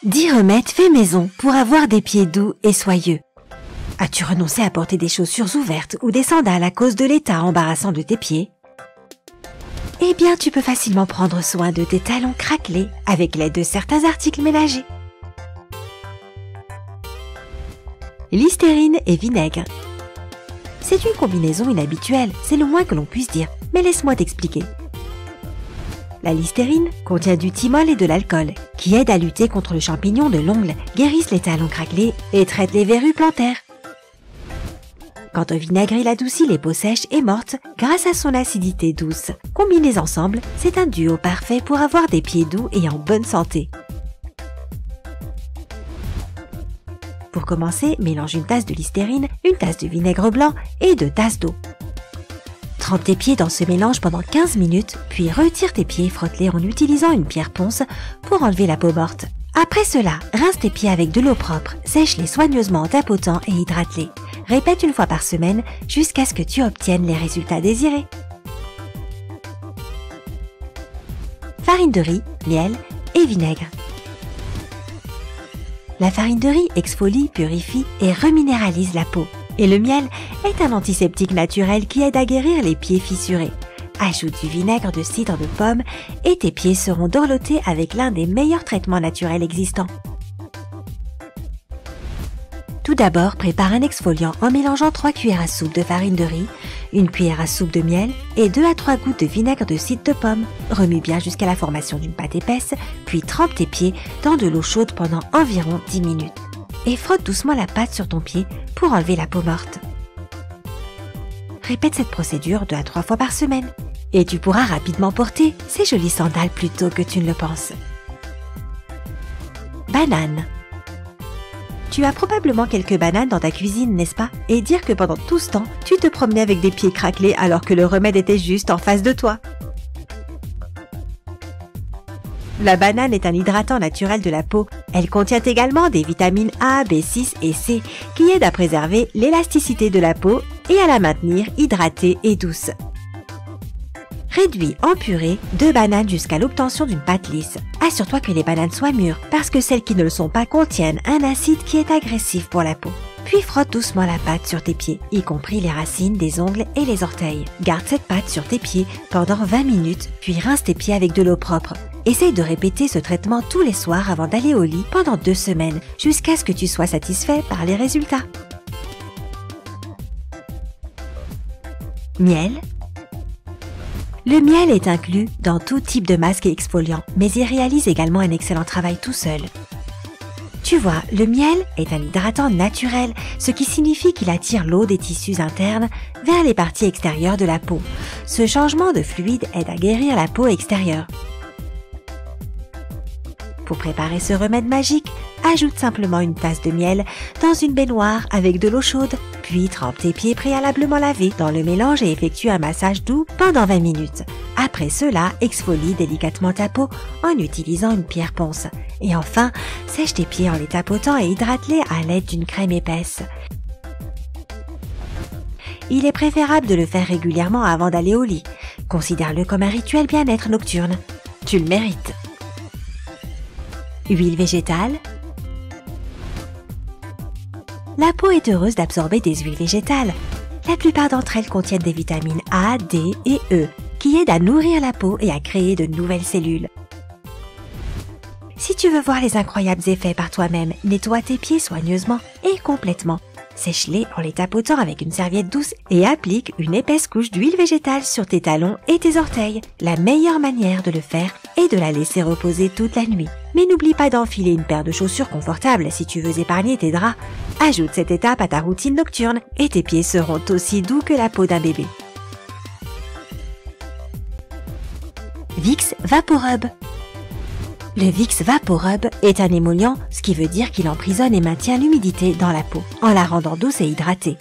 10 remèdes faits maison pour avoir des pieds doux et soyeux. As-tu renoncé à porter des chaussures ouvertes ou des sandales à cause de l'état embarrassant de tes pieds? Eh bien, tu peux facilement prendre soin de tes talons craquelés avec l'aide de certains articles ménagers. Listerine et vinaigre. C'est une combinaison inhabituelle, c'est le moins que l'on puisse dire, mais laisse-moi t'expliquer. La listerine contient du thymol et de l'alcool, qui aident à lutter contre le champignon de l'ongle, guérissent les talons craquelés et traitent les verrues plantaires. Quant au vinaigre, il adoucit les peaux sèches et mortes grâce à son acidité douce. Combinés ensemble, c'est un duo parfait pour avoir des pieds doux et en bonne santé. Pour commencer, mélange une tasse de listerine, une tasse de vinaigre blanc et 2 tasses d'eau. Trempe tes pieds dans ce mélange pendant 15 minutes, puis retire tes pieds et frotte-les en utilisant une pierre ponce pour enlever la peau morte. Après cela, rince tes pieds avec de l'eau propre, sèche-les soigneusement en tapotant et hydrate-les. Répète une fois par semaine jusqu'à ce que tu obtiennes les résultats désirés. Farine de riz, miel et vinaigre. La farine de riz exfolie, purifie et reminéralise la peau. Et le miel est un antiseptique naturel qui aide à guérir les pieds fissurés. Ajoute du vinaigre de cidre de pomme et tes pieds seront dorlotés avec l'un des meilleurs traitements naturels existants. Tout d'abord, prépare un exfoliant en mélangeant 3 cuillères à soupe de farine de riz, 1 cuillère à soupe de miel et 2 à 3 gouttes de vinaigre de cidre de pomme. Remue bien jusqu'à la formation d'une pâte épaisse, puis trempe tes pieds dans de l'eau chaude pendant environ 10 minutes. Et frotte doucement la pâte sur ton pied pour enlever la peau morte. Répète cette procédure 2 à 3 fois par semaine et tu pourras rapidement porter ces jolies sandales plus tôt que tu ne le penses. Banane. Tu as probablement quelques bananes dans ta cuisine, n'est-ce pas? Et dire que pendant tout ce temps, tu te promenais avec des pieds craquelés alors que le remède était juste en face de toi. La banane est un hydratant naturel de la peau. Elle contient également des vitamines A, B6 et C qui aident à préserver l'élasticité de la peau et à la maintenir hydratée et douce. Réduis en purée 2 bananes jusqu'à l'obtention d'une pâte lisse. Assure-toi que les bananes soient mûres parce que celles qui ne le sont pas contiennent un acide qui est agressif pour la peau. Puis frotte doucement la pâte sur tes pieds, y compris les racines des ongles et les orteils. Garde cette pâte sur tes pieds pendant 20 minutes, puis rince tes pieds avec de l'eau propre. Essaye de répéter ce traitement tous les soirs avant d'aller au lit pendant 2 semaines, jusqu'à ce que tu sois satisfait par les résultats. Miel. Le miel est inclus dans tout type de masque et exfoliant, mais il réalise également un excellent travail tout seul. Tu vois, le miel est un hydratant naturel, ce qui signifie qu'il attire l'eau des tissus internes vers les parties extérieures de la peau. Ce changement de fluide aide à guérir la peau extérieure. Pour préparer ce remède magique, ajoute simplement une tasse de miel dans une baignoire avec de l'eau chaude, puis trempe tes pieds préalablement lavés dans le mélange et effectue un massage doux pendant 20 minutes. Après cela, exfolie délicatement ta peau en utilisant une pierre ponce. Et enfin, sèche tes pieds en les tapotant et hydrate-les à l'aide d'une crème épaisse. Il est préférable de le faire régulièrement avant d'aller au lit. Considère-le comme un rituel bien-être nocturne. Tu le mérites. Huile végétale. La peau est heureuse d'absorber des huiles végétales. La plupart d'entre elles contiennent des vitamines A, D et E qui aident à nourrir la peau et à créer de nouvelles cellules. Si tu veux voir les incroyables effets par toi-même, nettoie tes pieds soigneusement et complètement. Sèche-les en les tapotant avec une serviette douce et applique une épaisse couche d'huile végétale sur tes talons et tes orteils. La meilleure manière de le faire est de la laisser reposer toute la nuit. Mais n'oublie pas d'enfiler une paire de chaussures confortables si tu veux épargner tes draps. Ajoute cette étape à ta routine nocturne et tes pieds seront aussi doux que la peau d'un bébé. Vicks VapoRub. Le Vicks VapoRub est un émollient, ce qui veut dire qu'il emprisonne et maintient l'humidité dans la peau, en la rendant douce et hydratée.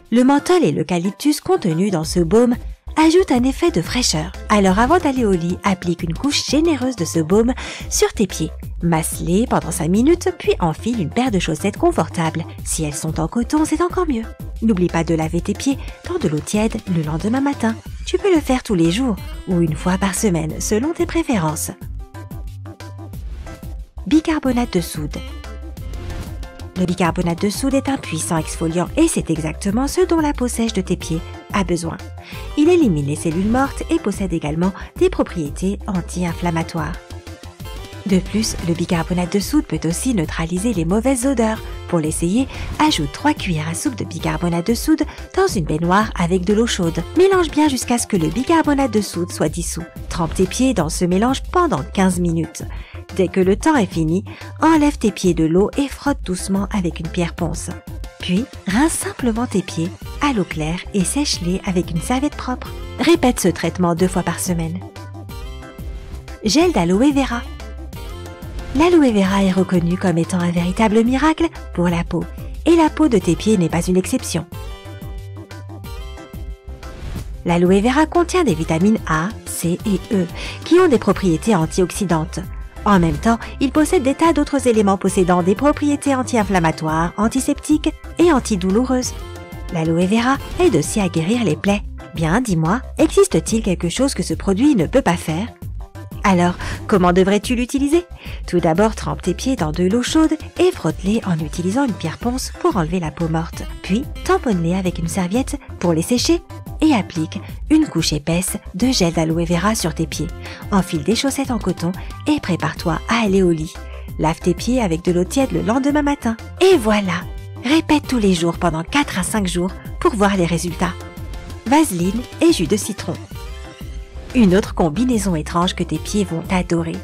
Le menthol et l'eucalyptus contenus dans ce baume ajoutent un effet de fraîcheur. Alors avant d'aller au lit, applique une couche généreuse de ce baume sur tes pieds. Masse-les pendant 5 minutes, puis enfile une paire de chaussettes confortables. Si elles sont en coton, c'est encore mieux. N'oublie pas de laver tes pieds dans de l'eau tiède le lendemain matin. Tu peux le faire tous les jours ou une fois par semaine selon tes préférences. bicarbonate de soude. Le bicarbonate de soude est un puissant exfoliant et c'est exactement ce dont la peau sèche de tes pieds a besoin. Il élimine les cellules mortes et possède également des propriétés anti-inflammatoires. De plus, le bicarbonate de soude peut aussi neutraliser les mauvaises odeurs. Pour l'essayer, ajoute 3 cuillères à soupe de bicarbonate de soude dans une baignoire avec de l'eau chaude. Mélange bien jusqu'à ce que le bicarbonate de soude soit dissous. Trempe tes pieds dans ce mélange pendant 15 minutes. Dès que le temps est fini, enlève tes pieds de l'eau et frotte doucement avec une pierre ponce. Puis, rince simplement tes pieds à l'eau claire et sèche-les avec une serviette propre. Répète ce traitement 2 fois par semaine. Gel d'aloe vera. L'aloe vera est reconnu comme étant un véritable miracle pour la peau, et la peau de tes pieds n'est pas une exception. L'aloe vera contient des vitamines A, C et E, qui ont des propriétés antioxydantes. En même temps, il possède des tas d'autres éléments possédant des propriétés anti-inflammatoires, antiseptiques et antidouloureuses. L'aloe vera aide aussi à guérir les plaies. Bien, dis-moi, existe-t-il quelque chose que ce produit ne peut pas faire ? Alors, comment devrais-tu l'utiliser? Tout d'abord, trempe tes pieds dans de l'eau chaude et frotte-les en utilisant une pierre ponce pour enlever la peau morte. Puis, tamponne-les avec une serviette pour les sécher et applique une couche épaisse de gel d'aloe vera sur tes pieds. Enfile des chaussettes en coton et prépare-toi à aller au lit. Lave tes pieds avec de l'eau tiède le lendemain matin. Et voilà! Répète tous les jours pendant 4 à 5 jours pour voir les résultats. Vaseline et jus de citron. Une autre combinaison étrange que tes pieds vont adorer.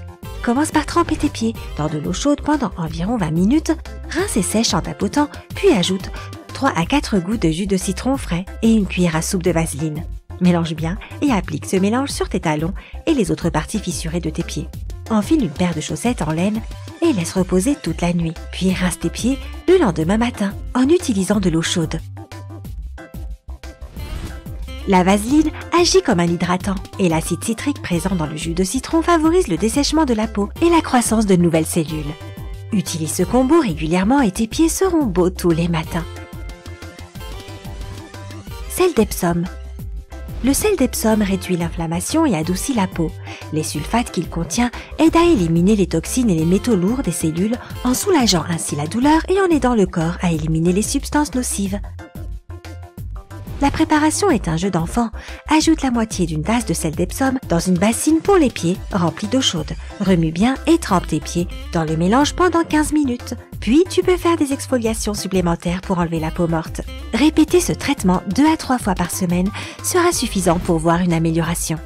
Commence par tremper tes pieds dans de l'eau chaude pendant environ 20 minutes, rince et sèche en tapotant, puis ajoute 3 à 4 gouttes de jus de citron frais et une cuillère à soupe de vaseline. Mélange bien et applique ce mélange sur tes talons et les autres parties fissurées de tes pieds. Enfile une paire de chaussettes en laine et laisse reposer toute la nuit. Puis rince tes pieds le lendemain matin en utilisant de l'eau chaude. La vaseline agit comme un hydratant et l'acide citrique présent dans le jus de citron favorise le dessèchement de la peau et la croissance de nouvelles cellules. Utilise ce combo régulièrement et tes pieds seront beaux tous les matins. Sel d'Epsom. Le sel d'Epsom réduit l'inflammation et adoucit la peau. Les sulfates qu'il contient aident à éliminer les toxines et les métaux lourds des cellules en soulageant ainsi la douleur et en aidant le corps à éliminer les substances nocives. La préparation est un jeu d'enfant. Ajoute la moitié d'une tasse de sel d'Epsom dans une bassine pour les pieds remplie d'eau chaude. Remue bien et trempe tes pieds dans le mélange pendant 15 minutes. Puis, tu peux faire des exfoliations supplémentaires pour enlever la peau morte. Répéter ce traitement 2 à 3 fois par semaine sera suffisant pour voir une amélioration.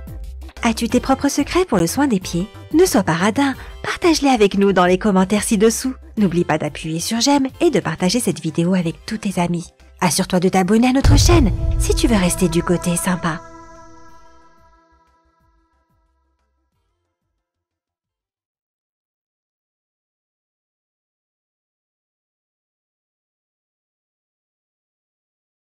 As-tu tes propres secrets pour le soin des pieds? Ne sois pas radin, partage-les avec nous dans les commentaires ci-dessous. N'oublie pas d'appuyer sur j'aime et de partager cette vidéo avec tous tes amis. Assure-toi de t'abonner à notre chaîne si tu veux rester du côté sympa.